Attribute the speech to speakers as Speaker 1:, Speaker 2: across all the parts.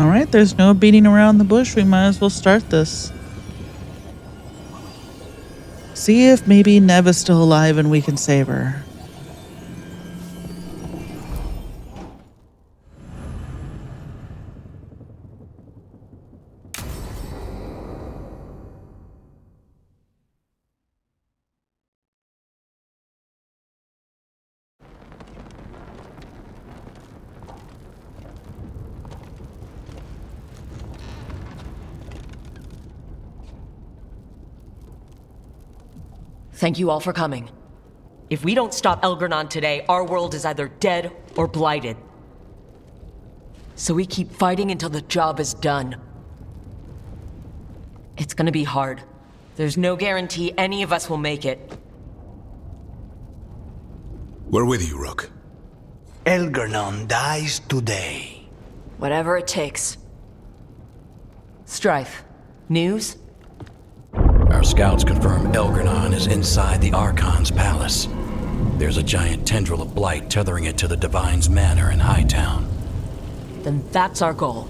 Speaker 1: All right, there's no beating around the bush. We might as well start this. See if maybe Nev is still alive and we can save her.
Speaker 2: Thank you all for coming. If we don't stop Elgernon today, our world is either dead or blighted. So we keep fighting until the job is done. It's gonna be hard. There's no guarantee any of us will make it.
Speaker 3: We're with you, Rook.
Speaker 4: Elgernon dies today.
Speaker 2: Whatever it takes. Strife, news?
Speaker 5: Our scouts confirm Elgernon is inside the Archon's palace. There's a giant tendril of blight tethering it to the Divine's manor in Hightown.
Speaker 2: Then that's our goal.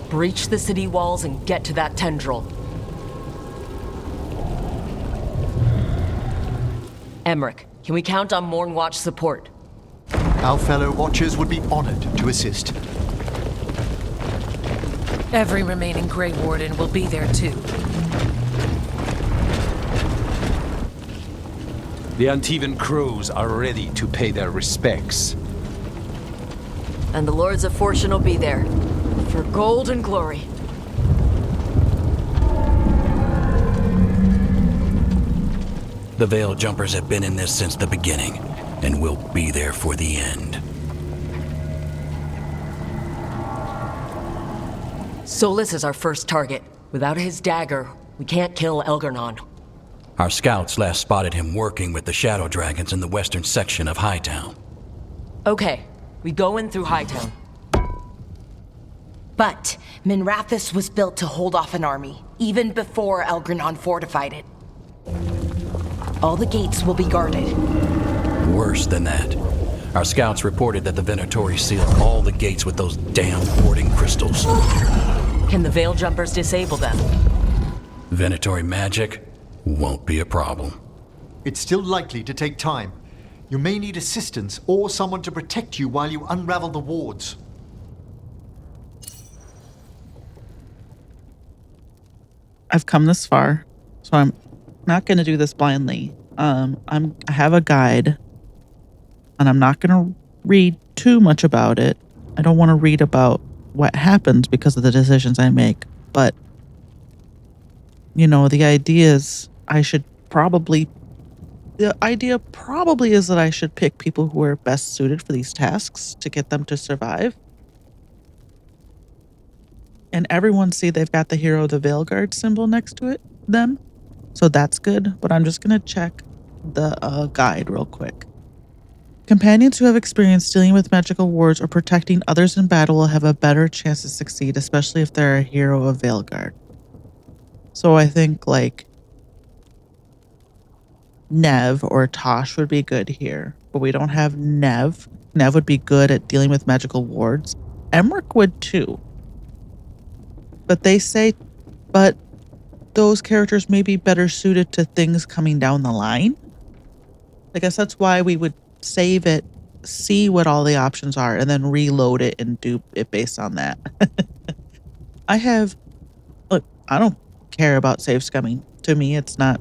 Speaker 2: Breach the city walls and get to that tendril. Emmerich, can we count on Mornwatch support?
Speaker 6: Our fellow Watchers would be honored to assist.
Speaker 7: Every remaining Grey Warden will be there too.
Speaker 8: The Antivan Crows are ready to pay their respects.
Speaker 2: And the Lords of Fortune will be there. For gold and glory.
Speaker 5: The Veil Jumpers have been in this since the beginning, and will be there for the end.
Speaker 2: Solus is our first target. Without his dagger, we can't kill Elgernon.
Speaker 5: Our scouts last spotted him working with the Shadow Dragons in the western section of Hightown.
Speaker 2: Okay, we go in through Hightown.
Speaker 9: But Minrathous was built to hold off an army, even before Elgernon fortified it. All the gates will be guarded.
Speaker 5: Worse than that. Our scouts reported that the Venatori sealed all the gates with those damn warding crystals.
Speaker 2: Can the Veil Jumpers disable them?
Speaker 5: Venatori magic won't be a problem.
Speaker 6: It's still likely to take time. You may need assistance or someone to protect you while you unravel the wards.
Speaker 1: I've come this far, so I'm not going to do this blindly. I have a guide, and I'm not going to read too much about it. I don't want to read about what happens because of the decisions I make, but the idea is the idea probably is that I should pick people who are best suited for these tasks to get them to survive. And everyone see they've got the hero of the Veilguard symbol next to them. So that's good, but I'm just going to check the guide real quick. Companions who have experience dealing with magical wards or protecting others in battle will have a better chance to succeed, especially if they're a hero of Veilguard. So I think Nev or Tosh would be good here, but we don't have Nev. Nev would be good at dealing with magical wards. Emmerich would too. But those characters may be better suited to things coming down the line. I guess that's why we would save it, see what all the options are, and then reload it and do it based on that. I don't care about save scumming. To me, it's not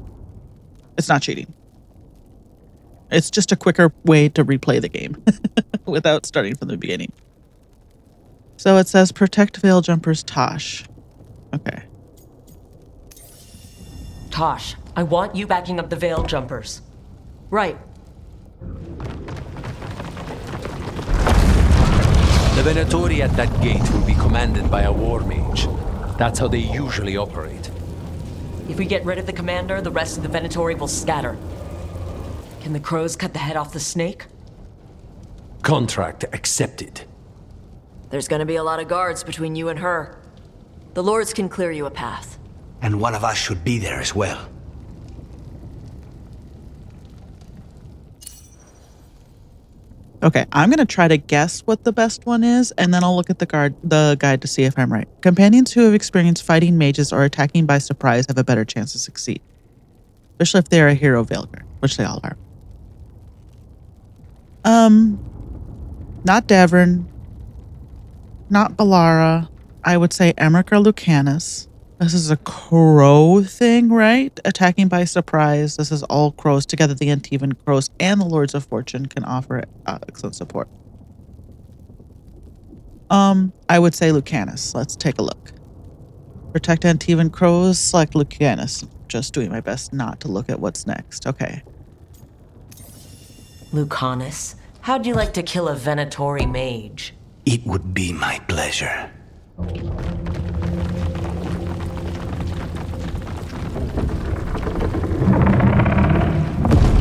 Speaker 1: cheating. It's just a quicker way to replay the game without starting from the beginning. So it says protect Veil Jumpers Tosh. Okay.
Speaker 2: Tosh, I want you backing up the Veil Jumpers. Right.
Speaker 8: The Venatori at that gate will be commanded by a war mage. That's how they usually operate.
Speaker 2: If we get rid of the commander, the rest of the Venatori will scatter. Can the crows cut the head off the snake?
Speaker 8: Contract accepted.
Speaker 2: There's gonna be a lot of guards between you and her. The lords can clear you a path.
Speaker 4: And one of us should be there as well.
Speaker 1: Okay, I'm gonna try to guess what the best one is, and then I'll look at the guide to see if I'm right. Companions who have experienced fighting mages or attacking by surprise have a better chance to succeed, especially if they're a hero Veilguard, which they all are. Not Davrin, not Balara. I would say Emmerich or Lucanus. This is a crow thing, right? Attacking by surprise. This is all crows. Together, the Antivan crows and the Lords of Fortune can offer excellent support. I would say Lucanus. Let's take a look. Protect Antivan crows, select Lucanus. Just doing my best not to look at what's next. Okay.
Speaker 2: Lucanus, how'd you like to kill a Venatori mage?
Speaker 4: It would be my pleasure.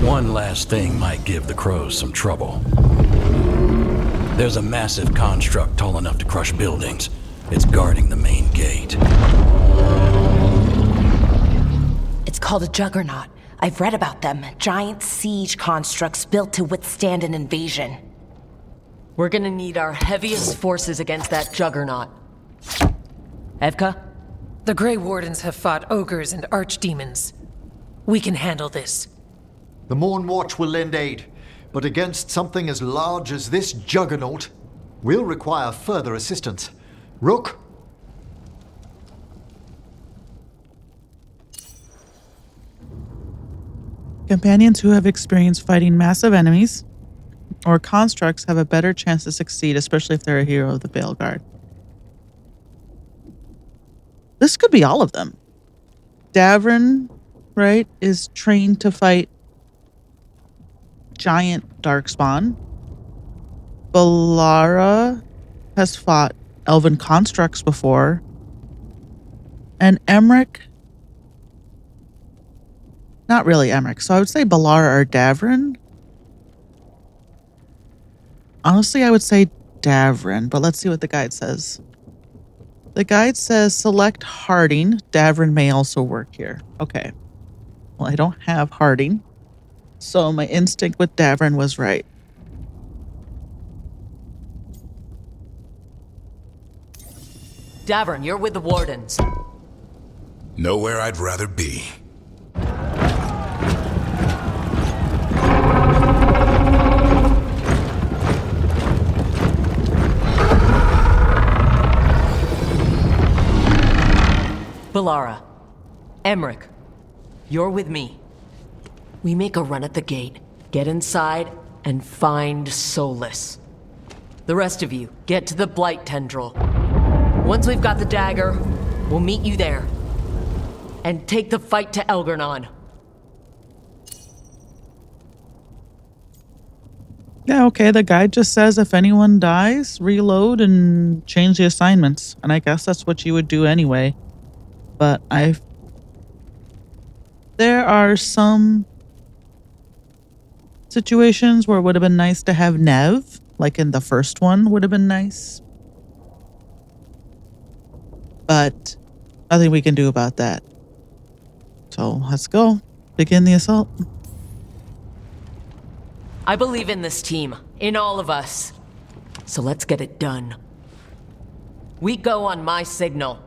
Speaker 5: One last thing might give the crows some trouble. There's a massive construct tall enough to crush buildings. It's guarding the main gate.
Speaker 9: It's called a juggernaut. I've read about them. Giant siege constructs built to withstand an invasion.
Speaker 2: We're gonna need our heaviest forces against that juggernaut. Evka?
Speaker 7: The Grey Wardens have fought ogres and archdemons. We can handle this.
Speaker 6: The Morn Watch will lend aid, but against something as large as this juggernaut, we'll require further assistance. Rook?
Speaker 1: Companions who have experienced fighting massive enemies or constructs have a better chance to succeed, especially if they're a hero of the Veilguard. This could be all of them. Davrin, right, is trained to fight giant darkspawn. Balara has fought elven constructs before. And Emmerich, not really Emmerich, so I would say Balara or Davrin. Honestly, I would say Davrin, but let's see what the guide says. The guide says select Harding. Davrin may also work here. Okay. Well, I don't have Harding, so my instinct with Davrin was right.
Speaker 2: Davrin, you're with the Wardens.
Speaker 3: Nowhere I'd rather be.
Speaker 2: Balara, Emmerich, you're with me. We make a run at the gate, get inside, and find Solus. The rest of you, get to the Blight Tendril. Once we've got the dagger, we'll meet you there. And take the fight to Elgernon.
Speaker 1: Yeah, okay, the guide just says if anyone dies, reload and change the assignments. And I guess that's what you would do anyway. But there are some situations where it would have been nice to have Nev, like in the first one would have been nice. But nothing we can do about that. So let's go. Begin the assault.
Speaker 2: I believe in this team, in all of us. So let's get it done. We go on my signal.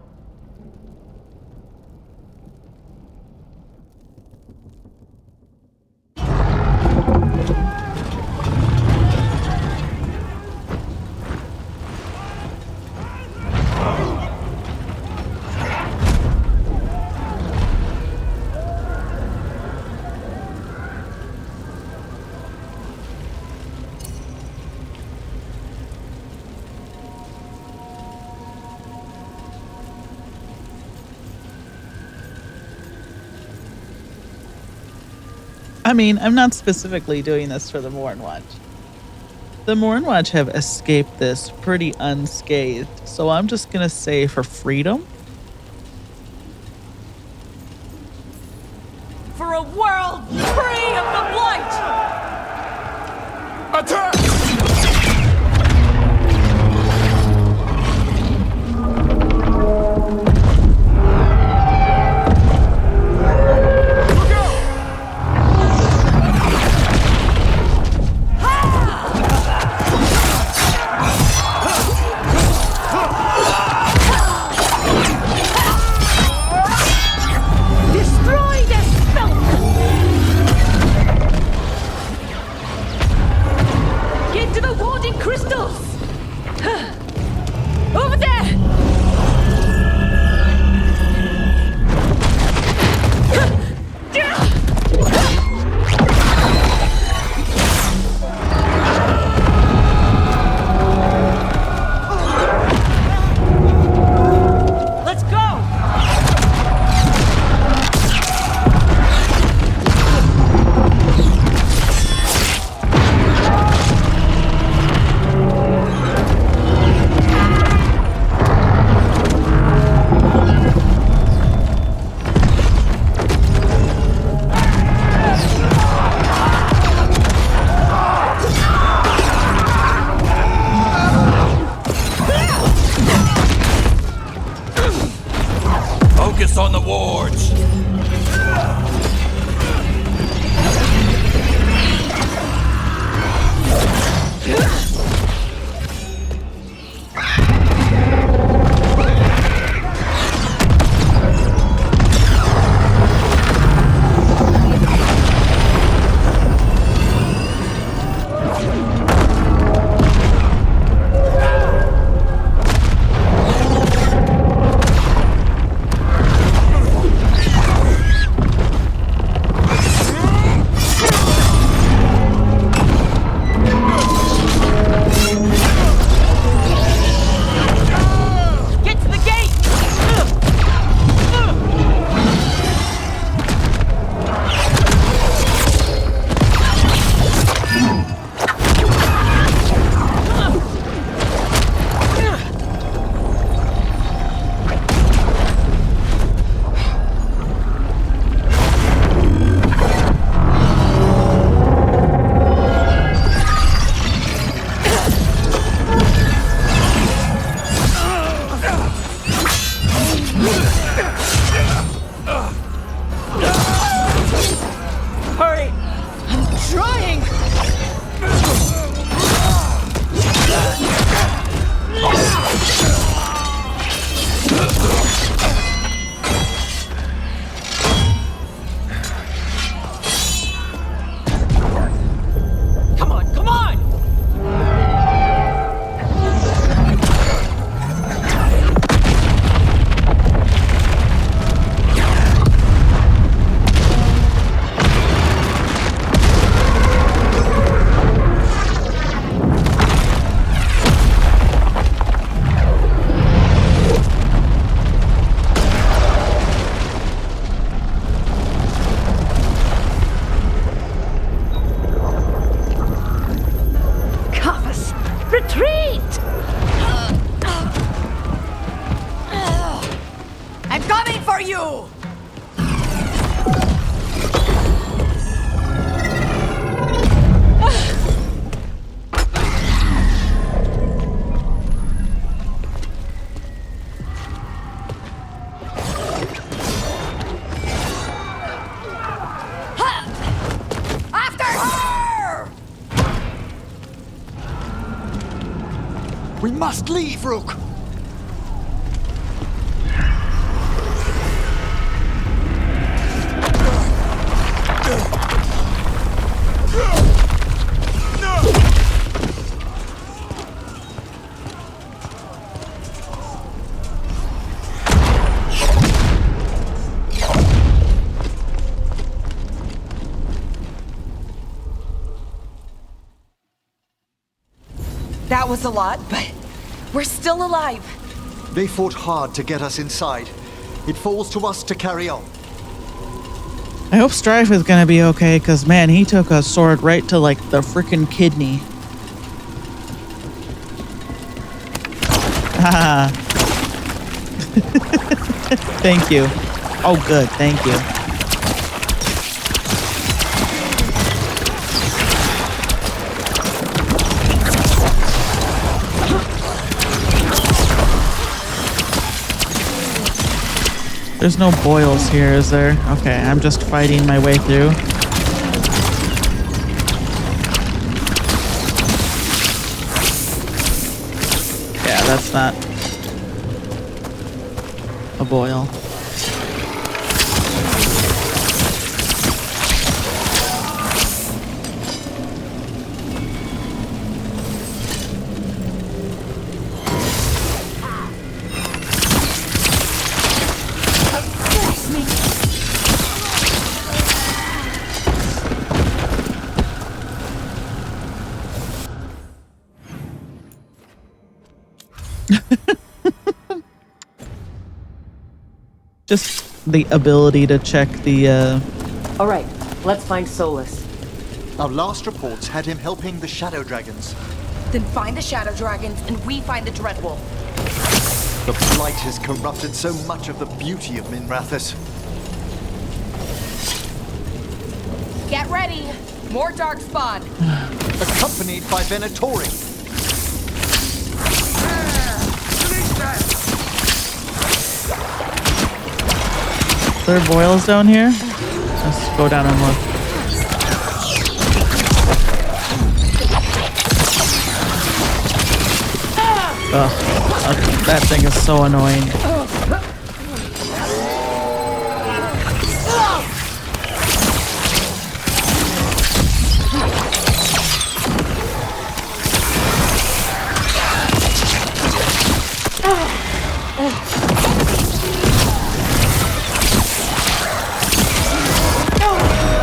Speaker 1: I mean, I'm not specifically doing this for the Morn Watch. The Morn Watch have escaped this pretty unscathed, so I'm just gonna say for freedom.
Speaker 2: For a world free of the Blight!
Speaker 3: Attack!
Speaker 6: must leave, Rook!
Speaker 9: That was a lot, but we're still alive.
Speaker 6: They fought hard to get us inside. It falls to us to carry on.
Speaker 1: I hope Strife is gonna be okay, because man, he took a sword right to like the freaking kidney. Ah. Thank you. Oh, good. Thank you. There's no boils here, is there? Okay, I'm just fighting my way through. Yeah, that's not a boil. Just the ability to check the,
Speaker 2: All right, let's find Solus.
Speaker 6: Our last reports had him helping the Shadow Dragons.
Speaker 9: Then find the Shadow Dragons and we find the Dreadwolf.
Speaker 6: The Blight has corrupted so much of the beauty of Minrathous.
Speaker 9: Get ready. More Darkspawn.
Speaker 6: Accompanied by Venatori.
Speaker 1: there are boils down here? Let's go down and look. Ugh, that thing is so annoying.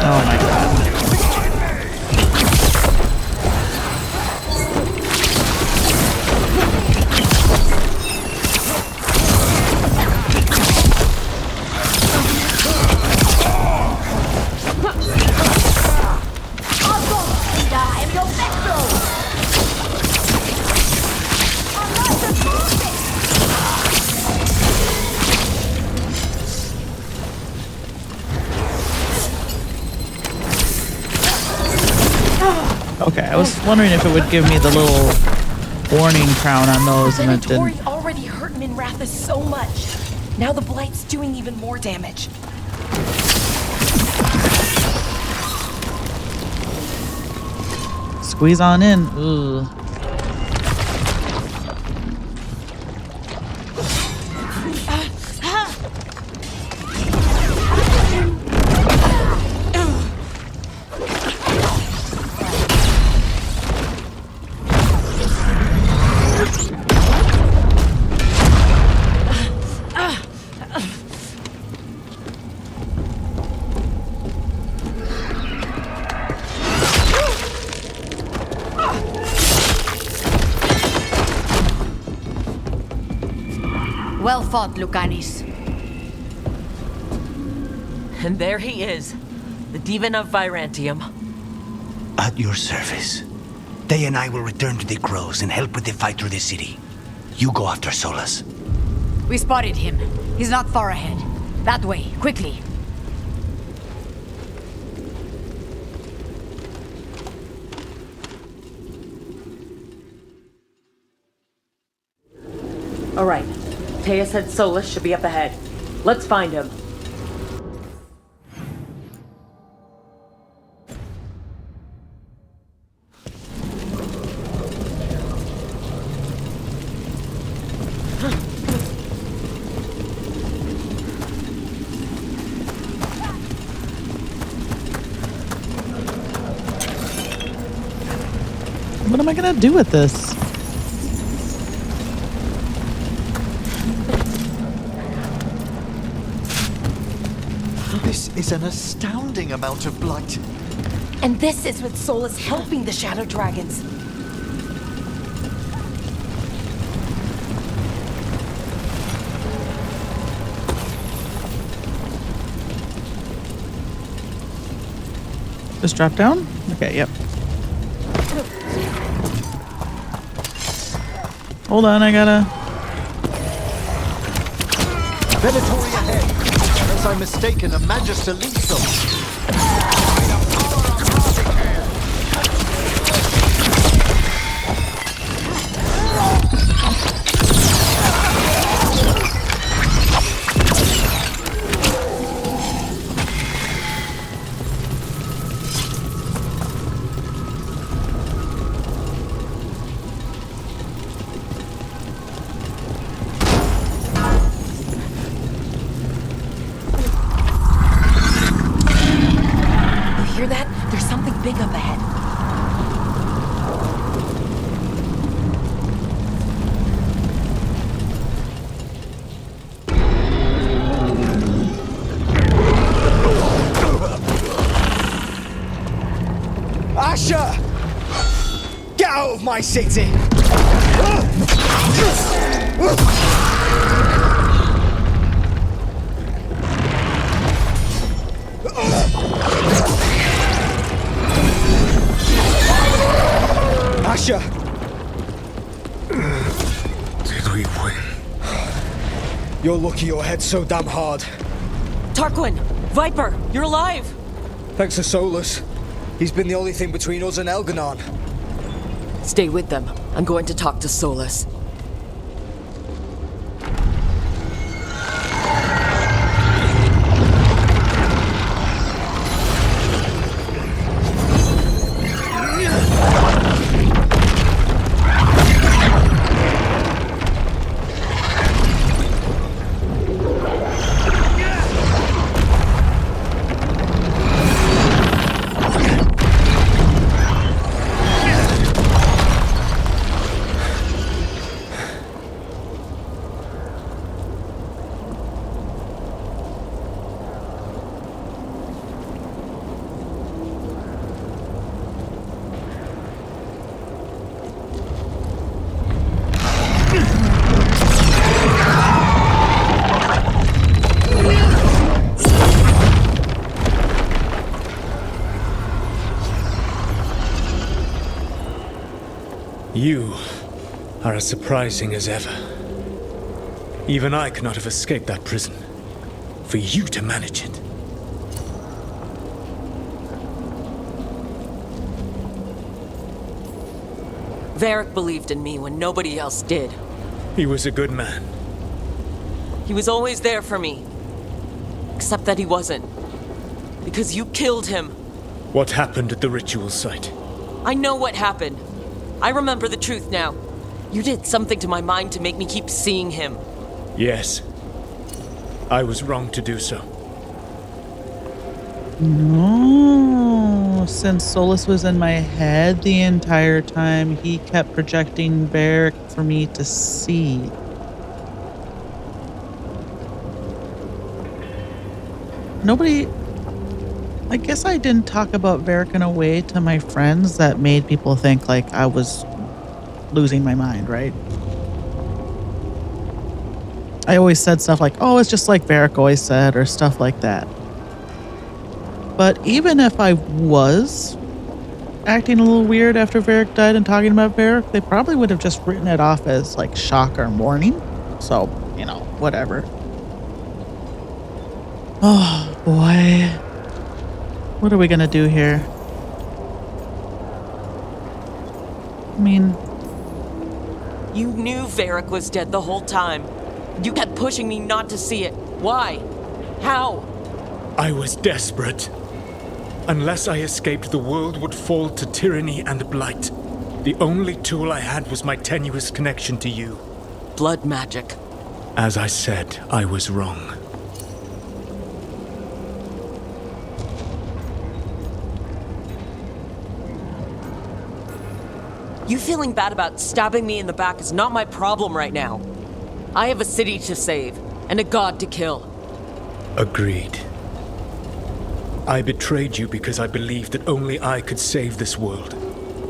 Speaker 1: Oh my god. Okay, I was wondering if it would give me the little warning crown on those, and it didn't.
Speaker 9: Venatori already hurt Minrathous so much. Now the Blight's doing even more damage.
Speaker 1: Squeeze on in. Ugh.
Speaker 10: Well fought, Lucanis.
Speaker 2: And there he is, the Demon of Virantium.
Speaker 4: At your service. They and I will return to the Crows and help with the fight through the city. You go after Solus.
Speaker 10: We spotted him. He's not far ahead. That way, quickly.
Speaker 2: All right, Teia said Solus should be up ahead. Let's find him.
Speaker 1: What am I gonna do with this?
Speaker 6: This is an astounding amount of blight.
Speaker 9: And this is with Solus helping the Shadow Dragons.
Speaker 1: Just drop down? Okay, yep. Hold on, I gotta...
Speaker 6: Veilguard ahead. Unless I'm mistaken, a Magister leads them.
Speaker 9: Hear that? There's something big up ahead.
Speaker 11: Asher! Get out of my city! Asher!
Speaker 3: Did we win?
Speaker 11: You're lucky your head's so damn hard.
Speaker 2: Tarquin! Viper! You're alive!
Speaker 11: Thanks to Solus. He's been the only thing between us and Elganon.
Speaker 2: Stay with them. I'm going to talk to Solus.
Speaker 11: You are as surprising as ever. Even I could not have escaped that prison. For you to manage it.
Speaker 2: Varric believed in me when nobody else did.
Speaker 11: He was a good man.
Speaker 2: He was always there for me. Except that he wasn't. Because you killed him.
Speaker 11: What happened at the ritual site?
Speaker 2: I know what happened. I remember the truth now. You did something to my mind to make me keep seeing him.
Speaker 11: Yes. I was wrong to do so.
Speaker 1: No, since Solus was in my head the entire time, he kept projecting Varric for me to see. Nobody... I guess I didn't talk about Varric in a way to my friends that made people think like I was losing my mind, right? I always said stuff like, oh, it's just like Varric always said, or stuff like that. But even if I was acting a little weird after Varric died and talking about Varric, they probably would have just written it off as like shock or mourning. So, you know, whatever. Oh, boy. What are we gonna do here? I mean...
Speaker 2: You knew Varric was dead the whole time. You kept pushing me not to see it. Why? How?
Speaker 11: I was desperate. Unless I escaped, the world would fall to tyranny and blight. The only tool I had was my tenuous connection to you.
Speaker 2: blood magic.
Speaker 11: As I said, I was wrong.
Speaker 2: You feeling bad about stabbing me in the back is not my problem right now. I have a city to save, and a god to kill.
Speaker 11: Agreed. I betrayed you because I believed that only I could save this world.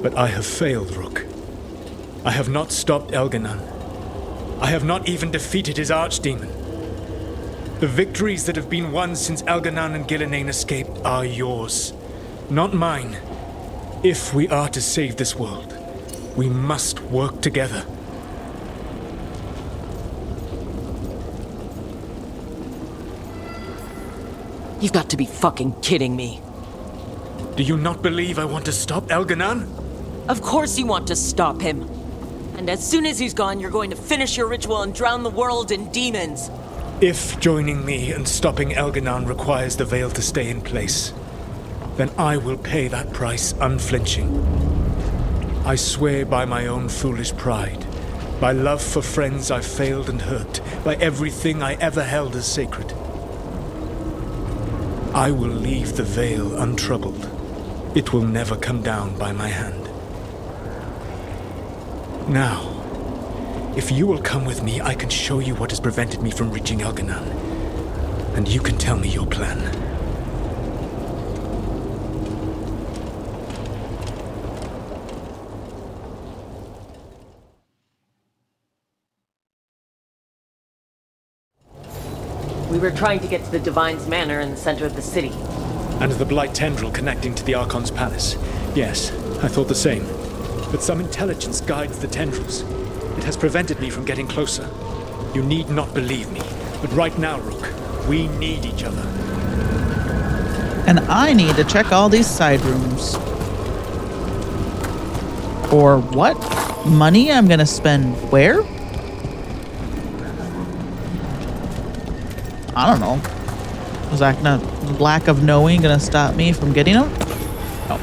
Speaker 11: But I have failed, Rook. I have not stopped Elganon. I have not even defeated his archdemon. The victories that have been won since Elganon and Gillenane escaped are yours, not mine. If we are to save this world, we must work together.
Speaker 2: You've got to be fucking kidding me.
Speaker 11: Do you not believe I want to stop Elganon?
Speaker 2: Of course you want to stop him. And as soon as he's gone, you're going to finish your ritual and drown the world in demons.
Speaker 11: If joining me and stopping Elganon requires the veil to stay in place, then I will pay that price unflinching. I swear by my own foolish pride, by love for friends I failed and hurt, by everything I ever held as sacred. I will leave the veil untroubled. It will never come down by my hand. Now, if you will come with me, I can show you what has prevented me from reaching Elganon, and you can tell me your plan.
Speaker 2: We were trying to get to the Divine's Manor in the center of the city.
Speaker 11: And the Blight tendril connecting to the Archon's palace. Yes, I thought the same. But some intelligence guides the tendrils. It has prevented me from getting closer. You need not believe me, but right now, Rook, we need each other.
Speaker 1: And I need to check all these side rooms. For what? Money I'm gonna spend where? I don't know. Was that lack of knowing gonna stop me from getting them? No.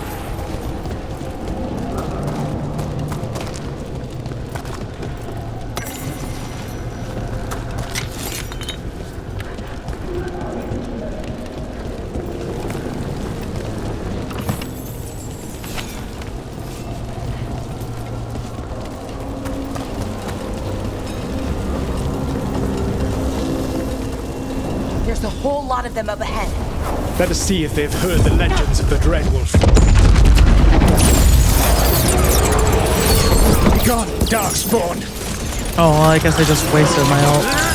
Speaker 9: There's a whole lot of them up ahead.
Speaker 11: Let us see if they've heard the legends of the Dreadwolf. Gone, Darkspawn!
Speaker 1: Oh, well, I guess I just wasted my ult.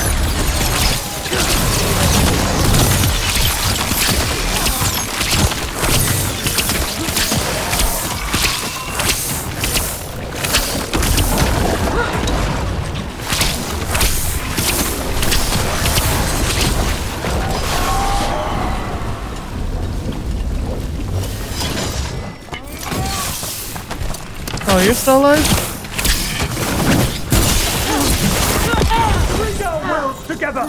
Speaker 1: Oh, you're still alive?
Speaker 11: Bring our worlds together!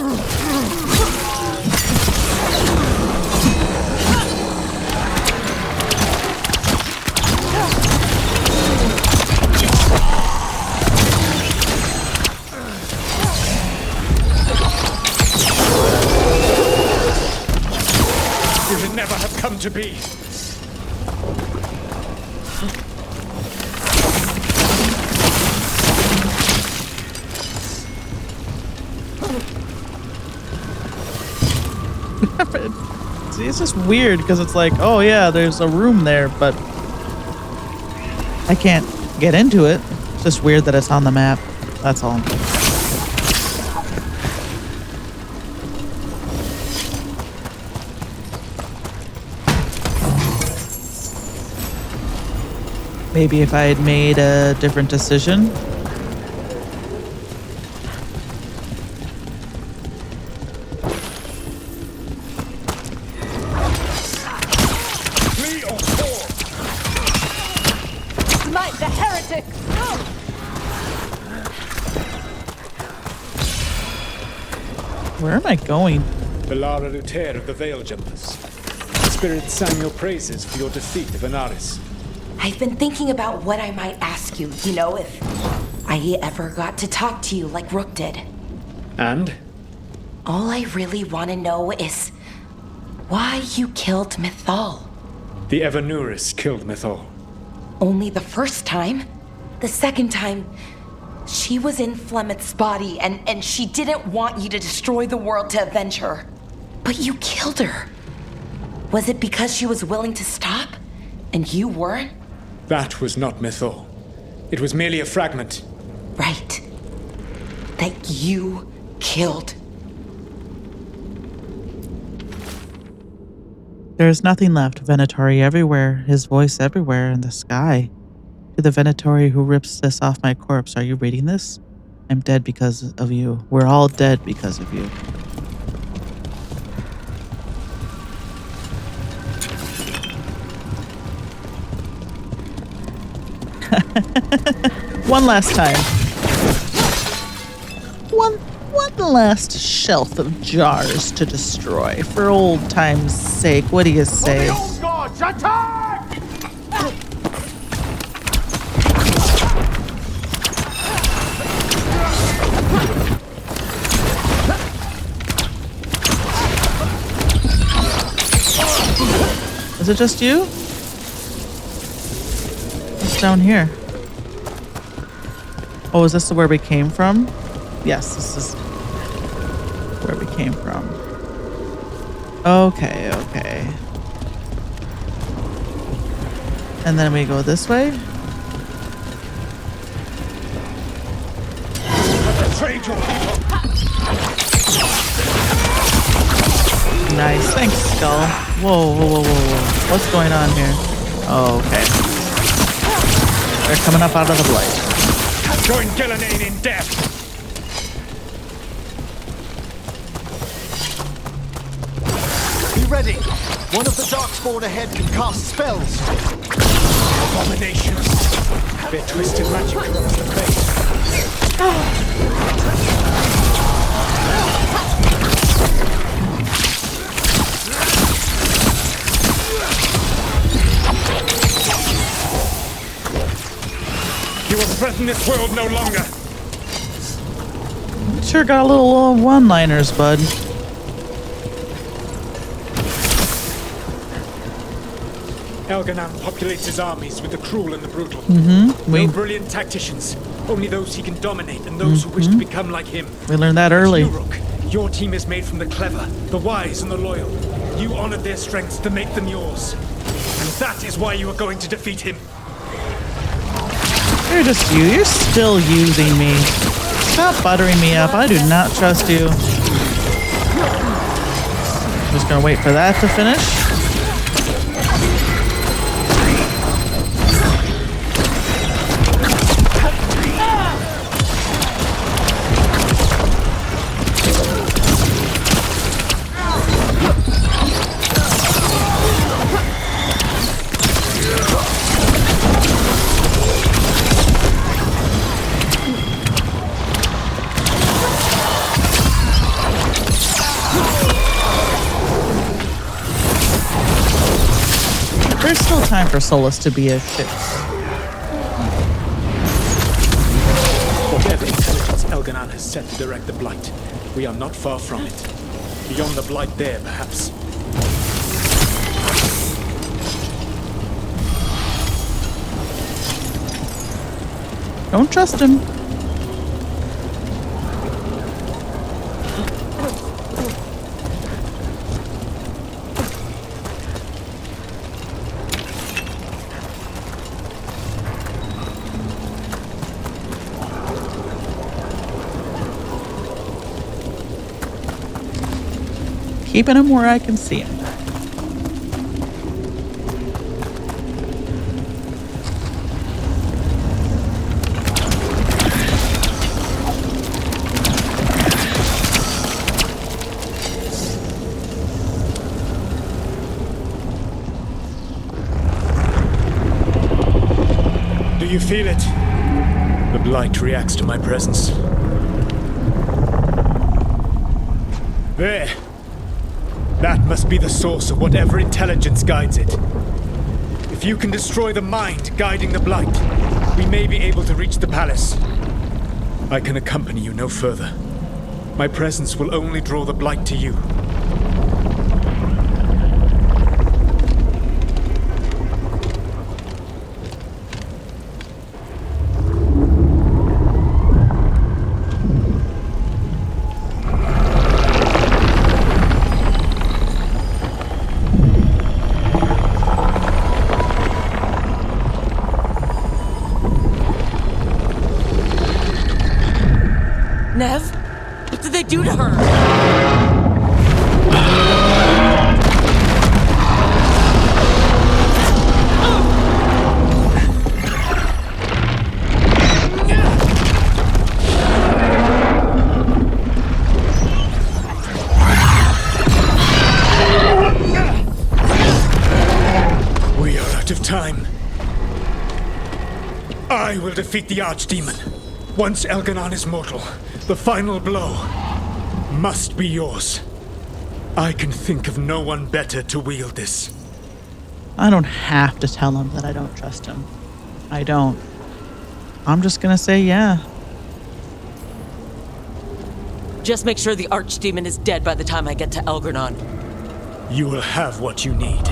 Speaker 11: You should never have come to be.
Speaker 1: See, it's just weird because it's like, oh yeah, there's a room there, but I can't get into it. It's just weird that it's on the map. That's all. Maybe if I had made a different decision. Where am I going?
Speaker 11: Belara Luther of the Veil Jumpers. Spirits sang your praises for your defeat of Anaris.
Speaker 9: I've been thinking about what I might ask you, if I ever got to talk to you like Rook did.
Speaker 11: And?
Speaker 9: All I really want to know is why you killed Mythal.
Speaker 11: The Evanuris killed Mythal.
Speaker 9: Only the first time. The second time, she was in Flemeth's body and she didn't want you to destroy the world to avenge her. But you killed her. Was it because she was willing to stop and you weren't?
Speaker 11: That was not Mythal. It was merely a fragment.
Speaker 9: Right. That you killed.
Speaker 1: There is nothing left. Venatori everywhere, his voice everywhere in the sky. To the Venatori who rips this off my corpse, are you reading this? I'm dead because of you. We're all dead because of you. One last time. One last shelf of jars to destroy. For old time's sake, what do you say?
Speaker 3: Old gods, attack!
Speaker 1: Is it just you? What's down here? Oh, is this where we came from? Yes, this is where we came from. Okay. And then we go this way. Nice, thanks, Skull. Whoa. What's going on here? Oh, okay. They're coming up out of the blight.
Speaker 11: Join Gillenane in death!
Speaker 6: Be ready! One of the Darkspawn ahead can cast spells!
Speaker 11: Abominations! Their twisted magic corrupts the face. You will threaten this world no longer!
Speaker 1: Sure got a little one-liners, bud.
Speaker 11: Elganan populates his armies with the cruel and the brutal.
Speaker 1: No
Speaker 11: brilliant tacticians, only those he can dominate and those who wish to become like him.
Speaker 1: We learned that early.
Speaker 11: You, Rook, your team is made from the clever, the wise, and the loyal. You honored their strengths to make them yours. And that is why you are going to defeat him.
Speaker 1: You're just you. You're still using me. Stop buttering me up. I do not trust you. I'm just gonna wait for that to finish. There's still time for Solus to be a shit.
Speaker 11: Whatever intelligence Elganan has set to direct the Blight, we are not far from it. Beyond the Blight there, perhaps.
Speaker 1: Don't trust him. Keeping him where I can see him.
Speaker 11: Do you feel it? The Blight reacts to my presence. There. That must be the source of whatever intelligence guides it. If you can destroy the mind guiding the Blight, we may be able to reach the palace. I can accompany you no further. My presence will only draw the blight to you.
Speaker 2: Nev? What did they do to her?
Speaker 11: We are out of time. I will defeat the Archdemon. Once Elganon is mortal, the final blow must be yours. I can think of no one better to wield this.
Speaker 1: I don't have to tell him that I don't trust him. I don't. I'm just gonna say yeah.
Speaker 2: Just make sure the Archdemon is dead by the time I get to Elgranon.
Speaker 11: You will have what you need.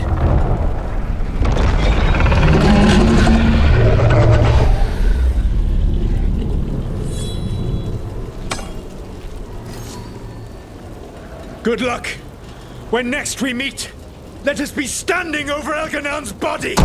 Speaker 11: Good luck. When next we meet, let us be standing over Elganon's body!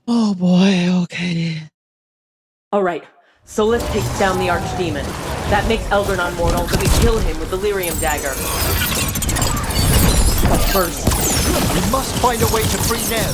Speaker 1: Oh boy, okay.
Speaker 2: Alright, so let's take down the Archdemon. That makes Elgranon mortal, then we kill him with the Lyrium dagger. But first,
Speaker 6: We must find a way to free Nev.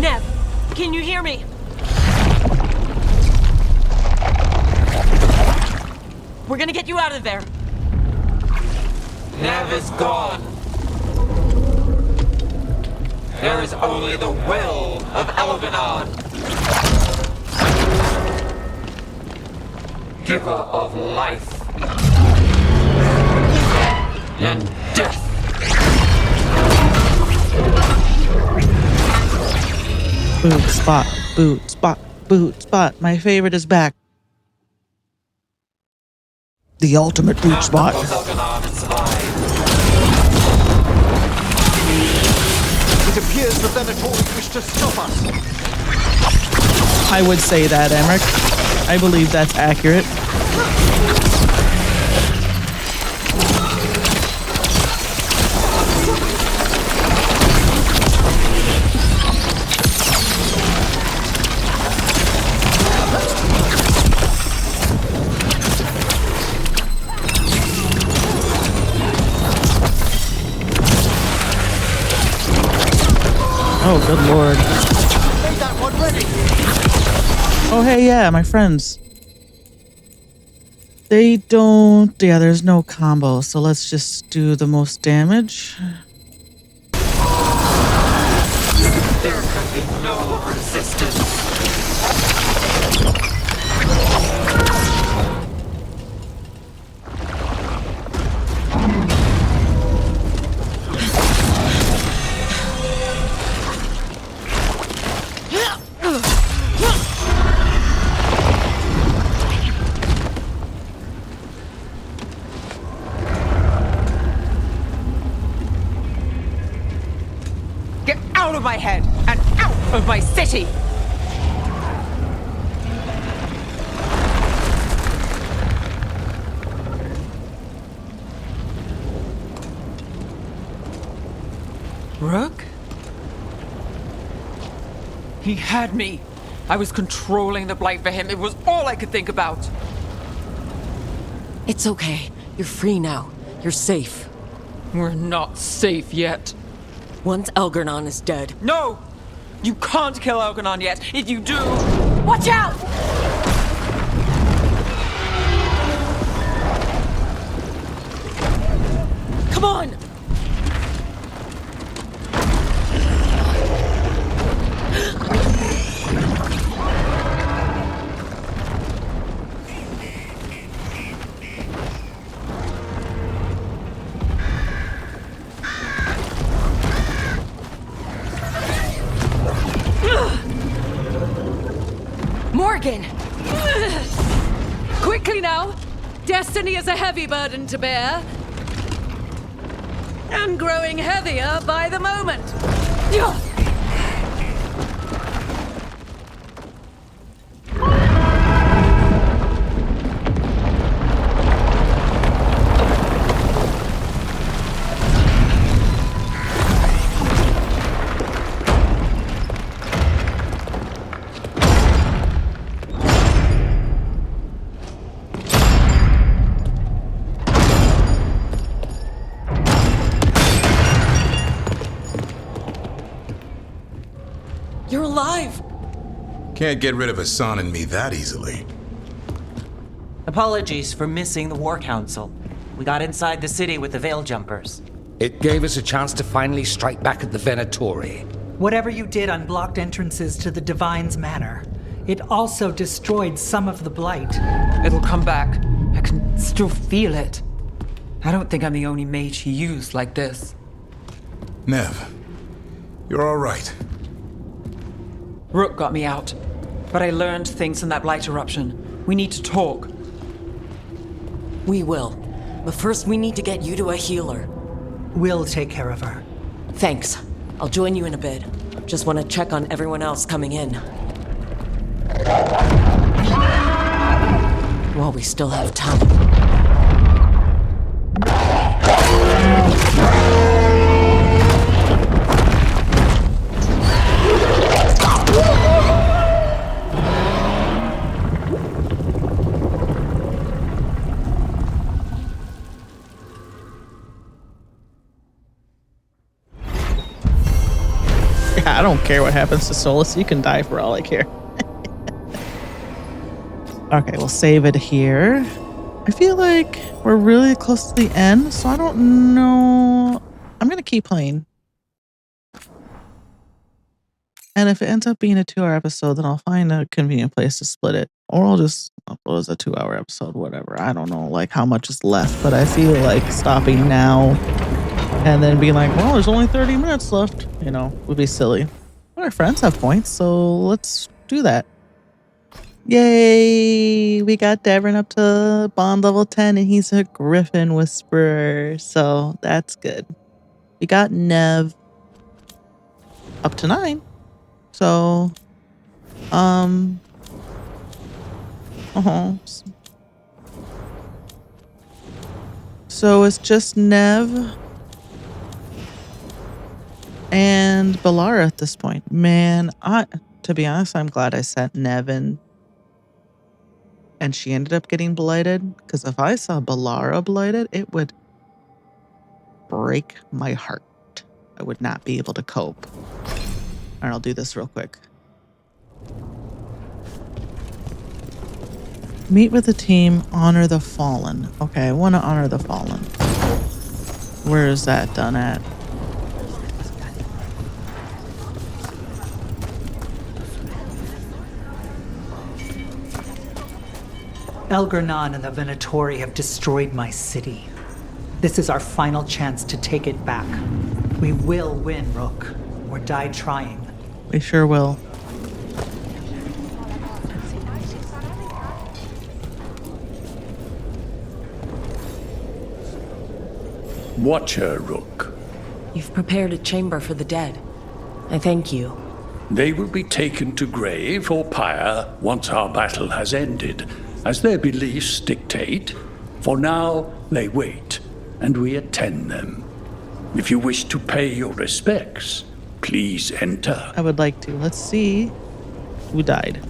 Speaker 2: Nev, can you hear me? We're gonna get you out of there.
Speaker 3: Nev is gone. There is only the will of Elganon. Giver of life and death.
Speaker 1: Boot spot, boot spot, boot spot. My favorite is back. The ultimate boot spot.
Speaker 3: Elganon is alive.
Speaker 6: It appears the Venatori wish to stop us.
Speaker 1: I would say that, Emmerich. I believe that's accurate. Oh, good lord.
Speaker 6: Made that one ready.
Speaker 1: Oh, hey, yeah, my friends. They don't... Yeah, there's no combo, so let's just do the most damage.
Speaker 3: There can be no resistance.
Speaker 2: Get out of my head and out of my city! Rook?
Speaker 3: He had me. I was controlling the blight for him. It was all I could think about.
Speaker 2: It's okay. You're free now. You're safe.
Speaker 3: We're not safe yet.
Speaker 2: Once Elgernon is dead.
Speaker 3: No! You can't kill Elgernon yet. If you do...
Speaker 10: Watch out!
Speaker 2: Come on!
Speaker 9: Morgan!
Speaker 7: Quickly now! Destiny is a heavy burden to bear. And growing heavier by the moment.
Speaker 2: You're alive!
Speaker 12: Can't get rid of Hassan and me that easily.
Speaker 13: Apologies for missing the War Council. We got inside the city with the Veil Jumpers.
Speaker 14: It gave us a chance to finally strike back at the Venatori.
Speaker 15: Whatever you did unblocked entrances to the Divine's Manor. It also destroyed some of the Blight.
Speaker 3: It'll come back. I can still feel it. I don't think I'm the only mage he used like this.
Speaker 12: Nev, you're all right.
Speaker 3: Rook got me out, but I learned things in that blight eruption. We need to talk.
Speaker 2: We will. But first we need to get you to a healer.
Speaker 15: We'll take care of her.
Speaker 2: Thanks. I'll join you in a bit. Just want to check on everyone else coming in. While we still have time.
Speaker 1: I don't care what happens to Solus. You can die for all I care. Okay, we'll save it here. I feel like we're really close to the end, so I don't know. I'm going to keep playing. And if it ends up being a 2-hour episode, then I'll find a convenient place to split it. Or I'll just upload as a 2-hour episode, whatever. I don't know like how much is left, but I feel like stopping now and then being like, well, there's only 30 minutes left, you know, would be silly. But our friends have points, so let's do that. Yay! We got Devrin up to bond level 10, and he's a Griffin Whisperer, so that's good. We got Nev up to 9. So, So it's just Nev and Balara at this point. Man, to be honest, I'm glad I sent Nev in. And she ended up getting blighted. Because if I saw Balara blighted, it would break my heart. I would not be able to cope. Alright, I'll do this real quick. Meet with the team, honor the fallen. Okay, I want to honor the fallen. Where is that done at?
Speaker 15: Elgernon and the Venatori have destroyed my city. This is our final chance to take it back. We will win, Rook, or die trying.
Speaker 1: We sure will.
Speaker 16: Watcher, Rook.
Speaker 2: You've prepared a chamber for the dead. I thank you.
Speaker 16: They will be taken to grave or pyre once our battle has ended, as their beliefs dictate. For now, they wait, and we attend them. If you wish to pay your respects, Please enter.
Speaker 1: I would like to. Let's see who died.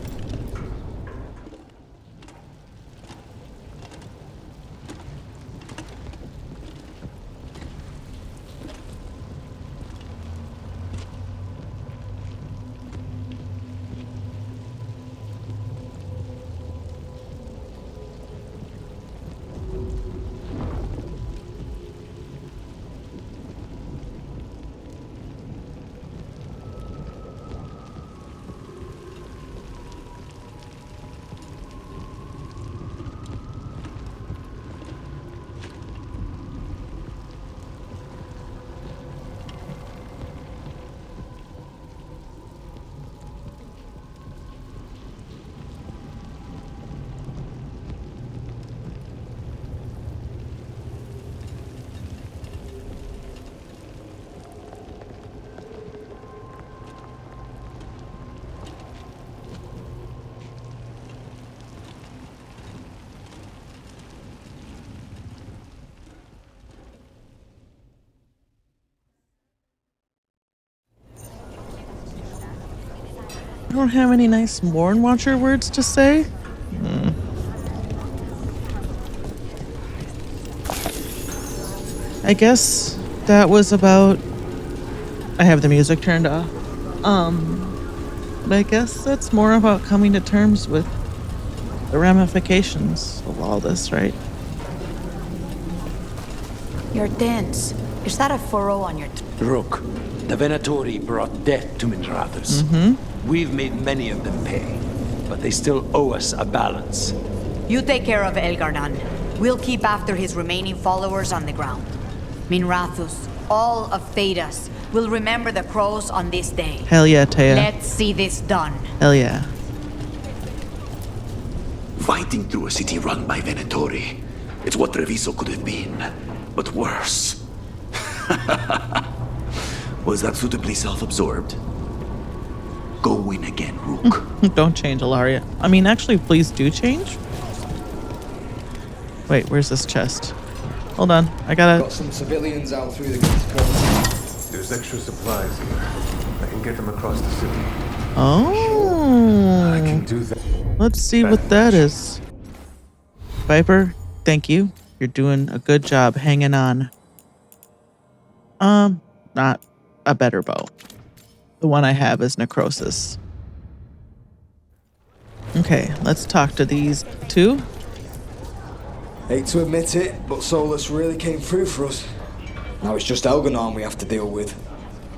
Speaker 1: I don't have any nice Morn Watcher words to say. I guess that was about... I have the music turned off. But I guess that's more about coming to terms with the ramifications of all this, right?
Speaker 10: Your dents. Is that a furrow on your...
Speaker 8: Rook, the Venatori brought death to Minrathous. We've made many of them pay, but they still owe us a balance.
Speaker 10: You take care of Elgarnan. We'll keep after his remaining followers on the ground. Minrathous, all of Thedas, will remember the crows on this day.
Speaker 1: Hell yeah, Taya.
Speaker 10: Let's see this done.
Speaker 1: Hell yeah.
Speaker 17: Fighting through a city run by Venatori. It's what Treviso could have been, but worse. Was that suitably self-absorbed? Go win again, Rook.
Speaker 1: Don't change, Ilaria. I mean, actually, please do change. Wait, where's this chest? Hold on, I gotta...
Speaker 18: Got some civilians out through the gates.
Speaker 19: There's extra supplies here. I can get them across the city.
Speaker 1: Oh.
Speaker 19: I can do that.
Speaker 1: Let's see what that is. Viper, thank you. You're doing a good job hanging on. Not a better bow. The one I have is Necrosis. Okay, let's talk to these two.
Speaker 18: Hate to admit it, but Solus really came through for us. Now it's just Elgarnan we have to deal with.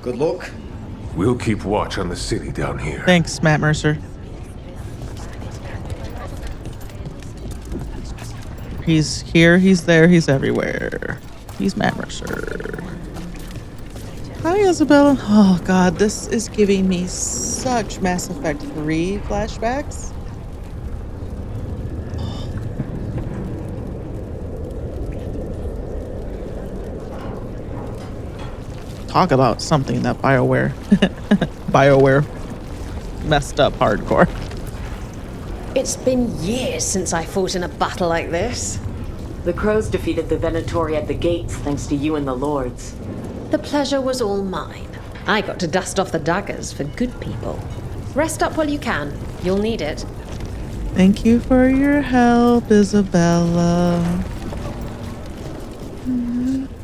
Speaker 18: Good luck.
Speaker 19: We'll keep watch on the city down here.
Speaker 1: Thanks, Matt Mercer. He's here, he's there, he's everywhere. He's Matt Mercer. Hi, Isabella. Oh, God, this is giving me such Mass Effect 3 flashbacks. Talk about something that BioWare messed up hardcore.
Speaker 20: It's been years since I fought in a battle like this.
Speaker 2: The crows defeated the Venatori at the gates thanks to you and the lords.
Speaker 20: The pleasure was all mine. I got to dust off the daggers for good people. Rest up while you can. You'll need it.
Speaker 1: Thank you for your help, Isabella.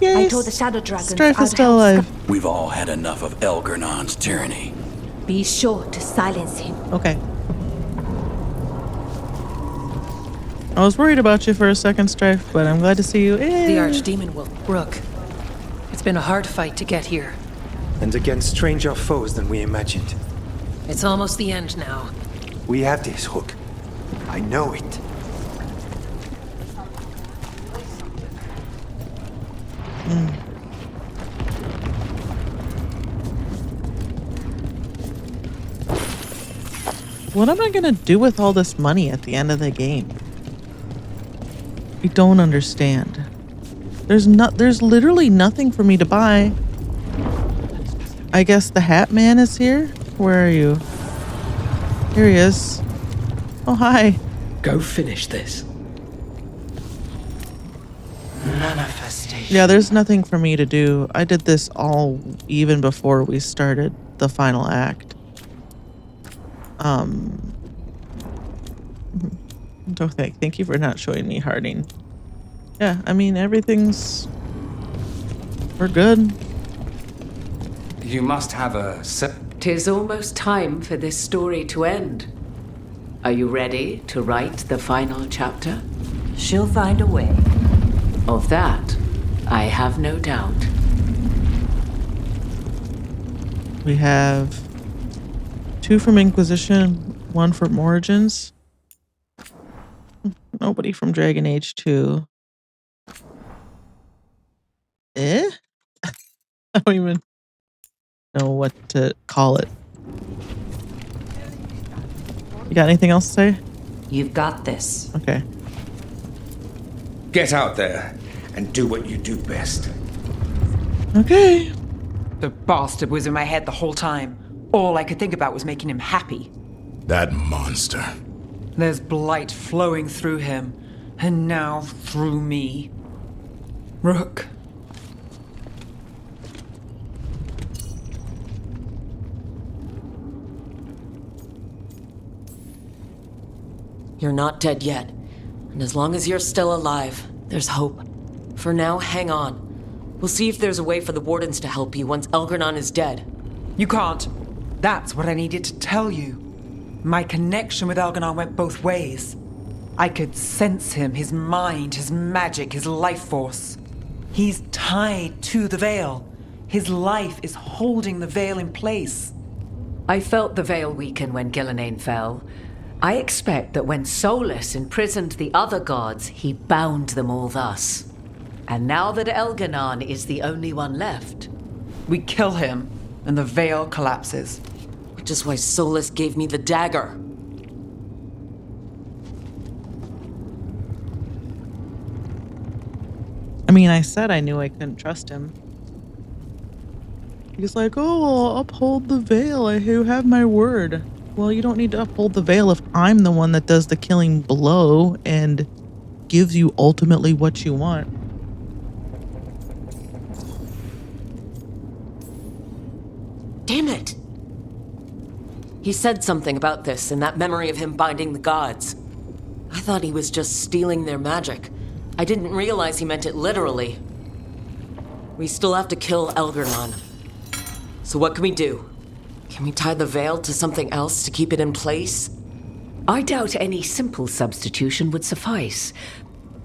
Speaker 1: Yes.
Speaker 10: I told the Shadow Dragons
Speaker 1: Strife is
Speaker 10: I'd
Speaker 1: still
Speaker 10: help
Speaker 1: alive.
Speaker 5: We've all had enough of Elgarnon's tyranny.
Speaker 10: Be sure to silence him.
Speaker 1: Okay. I was worried about you for a second, Strife, but I'm glad to see you.
Speaker 7: The Archdemon will. Rook. It's been a hard fight to get here.
Speaker 21: And against stranger foes than we imagined.
Speaker 7: It's almost the end now.
Speaker 21: We have this, Rook. I know it.
Speaker 1: What am I gonna do with all this money at the end of the game? I don't understand. There's literally nothing for me to buy. I guess the Hat Man is here? Where are you? Here he is. Oh, hi.
Speaker 14: Go finish this.
Speaker 13: Manifestation.
Speaker 1: Yeah, there's nothing for me to do. I did this all even before we started the final act. Thank you for not showing me Harding. Yeah, I mean, we're good.
Speaker 14: You must have a
Speaker 4: Tis almost time for this story to end. Are you ready to write the final chapter?
Speaker 13: She'll find a way.
Speaker 4: Of that, I have no doubt.
Speaker 1: We have 2 from Inquisition, 1 from Origins. Nobody from Dragon Age 2. I don't even know what to call it. You got anything else to say?
Speaker 13: You've got this.
Speaker 1: Okay.
Speaker 14: Get out there and do what you do best.
Speaker 1: Okay.
Speaker 3: The bastard was in my head the whole time. All I could think about was making him happy.
Speaker 12: That monster.
Speaker 3: There's blight flowing through him, and now through me. Rook.
Speaker 2: You're not dead yet. And as long as you're still alive, there's hope. For now, hang on. We'll see if there's a way for the Wardens to help you once Elgranon is dead.
Speaker 3: You can't. That's what I needed to tell you. My connection with Elgranon went both ways. I could sense him, his mind, his magic, his life force. He's tied to the Veil. His life is holding the Veil in place.
Speaker 4: I felt the Veil weaken when Gillenane fell. I expect that when Solus imprisoned the other gods, he bound them all thus. And now that Elgranon is the only one left,
Speaker 3: we kill him, and the Veil collapses.
Speaker 2: Which is why Solus gave me the dagger.
Speaker 1: I mean, I said I knew I couldn't trust him. He's like, oh, I'll uphold the Veil. You have my word. Well, you don't need to uphold the Veil if I'm the one that does the killing below and gives you ultimately what you want.
Speaker 2: Damn it! He said something about this in that memory of him binding the gods. I thought he was just stealing their magic. I didn't realize he meant it literally. We still have to kill Elgranon. So what can we do? Can we tie the Veil to something else to keep it in place?
Speaker 4: I doubt any simple substitution would suffice.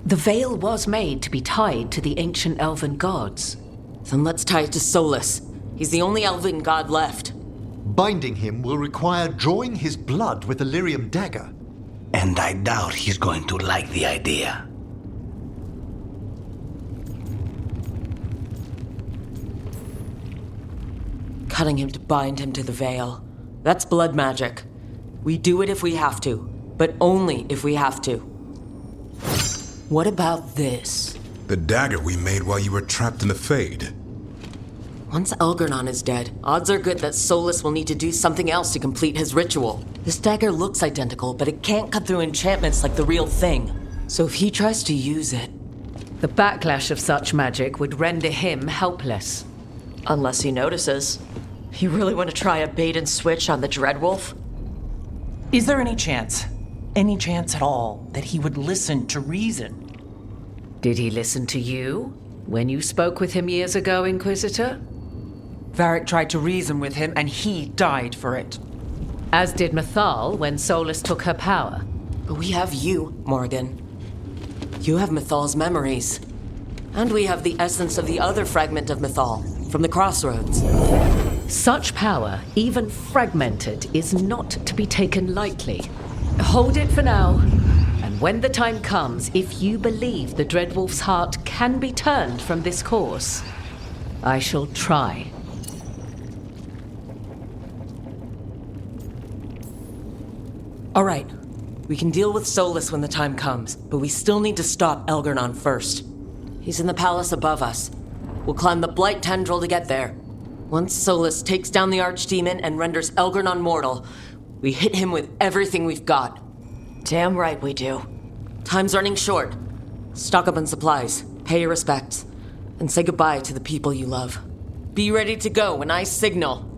Speaker 4: The Veil was made to be tied to the ancient elven gods.
Speaker 2: Then let's tie it to Solus. He's the only elven god left.
Speaker 6: Binding him will require drawing his blood with the lyrium dagger.
Speaker 22: And I doubt he's going to like the idea.
Speaker 2: Cutting him to bind him to the Veil. That's blood magic. We do it if we have to, but only if we have to. What about this?
Speaker 12: The dagger we made while you were trapped in the Fade.
Speaker 2: Once Elgranon is dead, odds are good that Solus will need to do something else to complete his ritual. This dagger looks identical, but it can't cut through enchantments like the real thing. So if he tries to use it...
Speaker 4: The backlash of such magic would render him helpless.
Speaker 2: Unless he notices. You really want to try a bait and switch on the Dreadwolf?
Speaker 13: Is there any chance at all, that he would listen to reason?
Speaker 4: Did he listen to you when you spoke with him years ago, Inquisitor?
Speaker 3: Varric tried to reason with him, and he died for it.
Speaker 4: As did Mythal when Solus took her power.
Speaker 2: But we have you, Morgan. You have Mythal's memories. And we have the essence of the other fragment of Mythal, from the Crossroads.
Speaker 4: Such power, even fragmented, is not to be taken lightly. Hold it for now. And when the time comes, if you believe the Dreadwolf's heart can be turned from this course, I shall try.
Speaker 2: All right. We can deal with Solus when the time comes, but we still need to stop Elgranon first. He's in the palace above us. We'll climb the Blight Tendril to get there. Once Solus takes down the Archdemon and renders Elgranon mortal, we hit him with everything we've got.
Speaker 9: Damn right we do.
Speaker 2: Time's running short. Stock up on supplies. Pay Pay your respects, and say goodbye to the people you love. Be ready to go when I signal.